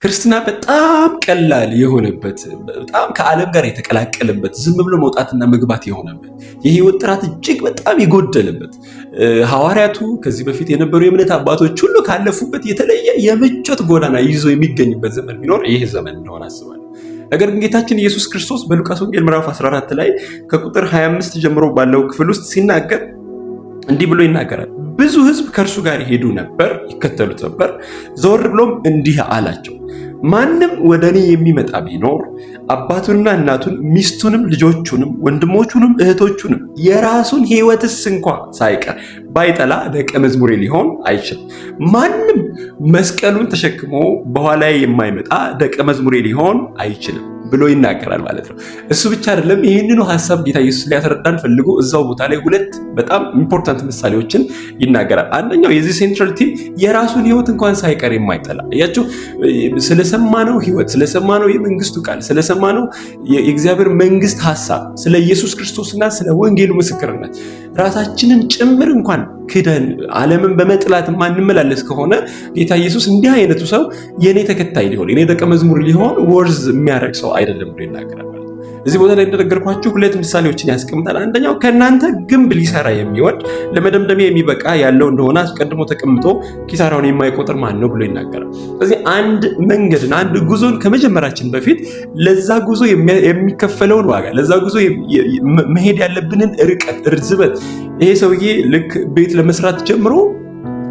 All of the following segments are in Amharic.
ክርስትና በጣም ቀላል የሆነበት በጣም ከዓለም ጋር የተቀላቀለበት ዝም ብሎ መውጣትና መግባት የሆነበት የህይወት ጥራት እጅግ በጣም የጎደለበት ሐዋርያቱ ከዚህ በፊት የነበሩ የእምነት አባቶች ሁሉ ካለፉበት የተለየ የምቾት ጎዳና ይዞ የሚገኝበት ዘመን ቢኖር ይህ ዘመን እንደሆነ አስባለሁ። ነገር ግን ጌታችን ኢየሱስ ክርስቶስ በሉቃስ ወንጌል ምዕራፍ 14 ላይ ከቁጥር 25 ጀምሮ ባለው ክፍል ውስጥ ሲናገር እንዲህ ብሎ ይናገራል። ብዙ ህዝብ ከእርሱ ጋር ይሄዱ ነበር፣ ይከተሉት ነበር። ዘወር ብሎም እንዲህ አላቸው፣ ማንም ወደ እኔ የሚመጣ ቢኖር አባቱንና እናቱን ሚስቱንም ልጆቹንም ወንድሞቹንም እህቶቹንም የራሱን ሕይወትስ እንኳ ሳይቀር ባይጠላ ደቀ መዝሙሬ ሊሆን አይችልም። ማንም መስቀሉን ተሸክሞ በኋላ የማይመጣ ደቀ መዝሙሬ ሊሆን አይችልም ብሎ ይናገራል ማለት ነው። እሱ ብቻ አይደለም፣ ይህንኑ ሐሳብ ጌታ ኢየሱስ ሊያስረዳን ፈልጎ እዛው ቦታ ላይ ሁለት በጣም ኢምፖርታንት ምሳሌዎችን ይናገራል። አንደኛው የዚህ ሴንትራል ቲም የራሱን ሕይወት እንኳን ሳይቀር የማይጠላ ያቸው ስለሰማነው ሕይወት፣ ስለሰማነው የመንግስቱ ቃል፣ ስለሰማነው የእግዚአብሔር መንግስት ሐሳብ፣ ስለ ኢየሱስ ክርስቶስና ስለ ወንጌሉ ምስክርነት ራሳችንን ጭምር እንኳን ክደን ዓለምን በመጥላት ማንመላለስ ከሆነ ጌታ ኢየሱስ እንዲህ አይነቱ ሰው የኔ ተከታይ ሊሆን የኔ ደቀ መዝሙር ሊሆን ወርዝ የሚያደርግ ሰው አይደለም ብሎ ይናገራል። እዚህ ቦታ ላይ እንደነገርኳችሁ ሁለት ምሳሌዎችን ያስቀምጣል። አንደኛው ከእናንተ ግንብ ሊሰራ የሚወድ ለመደምደሚያ የሚበቃ ያለው እንደሆነ አስቀድሞ ተቀምጦ ኪሳራውን የማይቆጥር ማን ነው ብሎ ይናገራል። ስለዚህ አንድ መንገድን አንድ ጉዞን ከመጀመራችን በፊት ለዛ ጉዞ የሚከፈለውን ዋጋ፣ ለዛ ጉዞ መሄድ ያለብንን ርቀት፣ ርዝበት ይሄ ሰውዬ ልክ ቤት ለመስራት ጀምሮ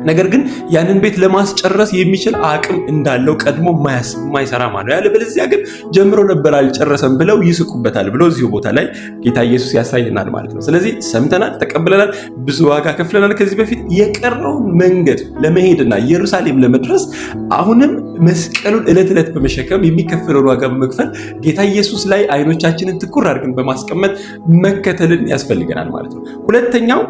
ነገር ግን ያንን ቤት ለማስጨረስ የሚችል አቅም እንዳለው ቀድሞ የማይሰራ ማለት ያለ በለዚያ ግን ጀምሮ ነበር አልጨረሰም ብለው ይስቁበታል ብሎ እዚሁ ቦታ ላይ ጌታ ኢየሱስ ያሳየናል ማለት ነው። ስለዚህ ሰምተናል፣ ተቀብለናል፣ ብዙ ዋጋ ከፍለናል። ከዚህ በፊት የቀረውን መንገድ ለመሄድና ኢየሩሳሌም ለመድረስ አሁንም መስቀሉን ዕለት ዕለት በመሸከም የሚከፈለውን ዋጋ በመክፈል ጌታ ኢየሱስ ላይ አይኖቻችንን ትኩር አድርገን በማስቀመጥ መከተልን ያስፈልገናል ማለት ነው። ሁለተኛው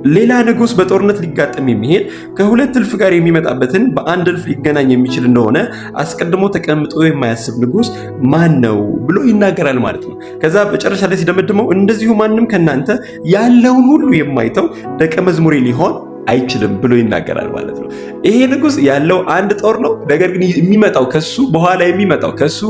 ሌላ ንጉስ በጦርነት ሊጋጠም የሚሄድ ከሁለት እልፍ ጋር የሚመጣበትን በአንድ እልፍ ሊገናኝ የሚችል እንደሆነ አስቀድሞ ተቀምጦ የማያስብ ንጉስ ማን ነው ብሎ ይናገራል ማለት ነው። ከዛ በመጨረሻ ላይ ሲደመድመው እንደዚሁ ማንም ከናንተ ያለውን ሁሉ የማይተው ደቀ መዝሙሬ ሊሆን አይችልም ብሎ ይናገራል ማለት ነው። ይሄ ንጉስ ያለው አንድ ጦር ነው። ነገር ግን የሚመጣው ከሱ በኋላ የሚመጣው ከሱ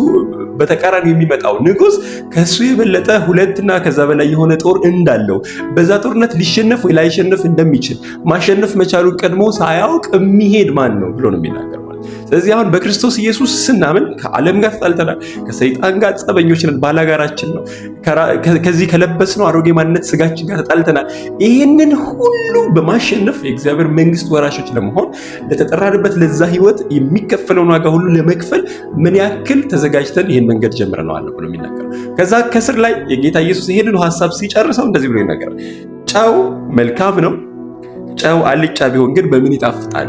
በተቃራኒ የሚመጣው ንጉስ ከሱ የበለጠ ሁለትና ከዛ በላይ የሆነ ጦር እንዳለው በዛ ጦርነት ሊሸነፍ ወይ ላይሸነፍ እንደሚችል ማሸነፍ መቻሉን ቀድሞ ሳያውቅ የሚሄድ ማን ነው ብሎ ነው የሚናገረው። ስለዚህ አሁን በክርስቶስ ኢየሱስ ስናምን ከዓለም ጋር ተጣልተናል፣ ከሰይጣን ጋር ጸበኞች ነን፣ ባላጋራችን ነው። ከዚህ ከለበስነው አሮጌ ማንነት ስጋችን ጋር ተጣልተናል። ይህንን ሁሉ በማሸነፍ የእግዚአብሔር መንግስት ወራሾች ለመሆን ለተጠራንበት ለዛ ህይወት የሚከፈለውን ዋጋ ሁሉ ለመክፈል ምን ያክል ተዘጋጅተን ይህን መንገድ ጀምረነዋል ብሎ የሚናገረው። ከዛ ከስር ላይ የጌታ ኢየሱስ ይሄንን ሐሳብ ሲጨርሰው እንደዚህ ብሎ ይናገራል። ጨው መልካም ነው፣ ጨው አልጫ ቢሆን ግን በምን ይጣፍጣል?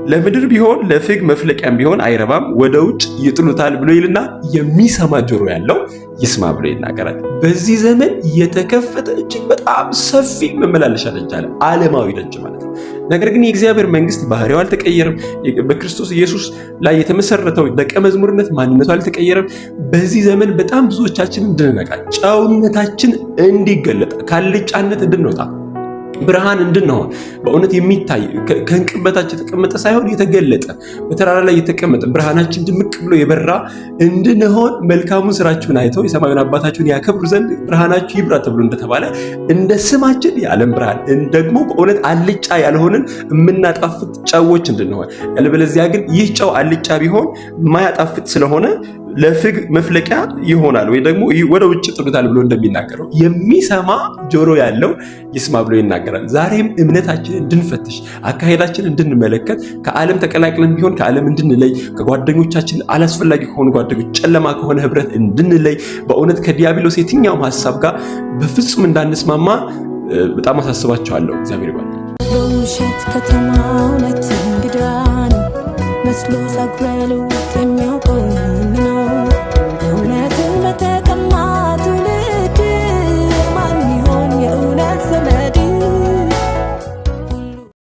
ለምድር ቢሆን ለፍግ መፍለቂያም ቢሆን አይረባም፣ ወደ ውጭ ይጥሉታል ብሎ ይልና የሚሰማ ጆሮ ያለው ይስማ ብሎ ይናገራል። በዚህ ዘመን የተከፈተ እጅግ በጣም ሰፊ መመላለሻ ደጅ አለ፣ ዓለማዊ ደጅ ማለት ነው። ነገር ግን የእግዚአብሔር መንግስት ባህሪው አልተቀየረም። በክርስቶስ ኢየሱስ ላይ የተመሰረተው ደቀ መዝሙርነት ማንነቱ አልተቀየረም። በዚህ ዘመን በጣም ብዙዎቻችን እንድንነቃ፣ ጨውነታችን እንዲገለጥ፣ ካልጫነት እንድንወጣ፣ ብርሃን እንድንሆን በእውነት የሚታይ ከእንቅበታችን የተቀመጠ ሳይሆን የተገለጠ በተራራ ላይ የተቀመጠ ብርሃናችን ድምቅ ብሎ የበራ እንድንሆን መልካሙን ስራችሁን አይተው የሰማዩን አባታችሁን ያከብሩ ዘንድ ብርሃናችሁ ይብራ ተብሎ እንደተባለ እንደ ስማችን የዓለም ብርሃን ደግሞ በእውነት አልጫ ያልሆንን የምናጣፍጥ ጨዎች እንድንሆን፣ ያለበለዚያ ግን ይህ ጨው አልጫ ቢሆን ማያጣፍጥ ስለሆነ ለፍግ መፍለቂያ ይሆናል ወይ ደግሞ ወደ ውጭ ጥሉታል ብሎ እንደሚናገረው የሚሰማ ጆሮ ያለው ይስማ ብሎ ይናገራል። ዛሬም እምነታችንን እንድንፈትሽ፣ አካሄዳችንን እንድንመለከት፣ ከዓለም ተቀላቅለን ቢሆን ከዓለም እንድንለይ፣ ከጓደኞቻችን አላስፈላጊ ከሆኑ ጓደኞች፣ ጨለማ ከሆነ ህብረት እንድንለይ፣ በእውነት ከዲያብሎስ የትኛውም ሐሳብ ጋር በፍጹም እንዳንስማማ በጣም አሳስባቸዋለሁ። እግዚአብሔር ይባርክ። በውሸት ከተማ እውነት እንግዳ ነው መስሎ ዛጉረሉ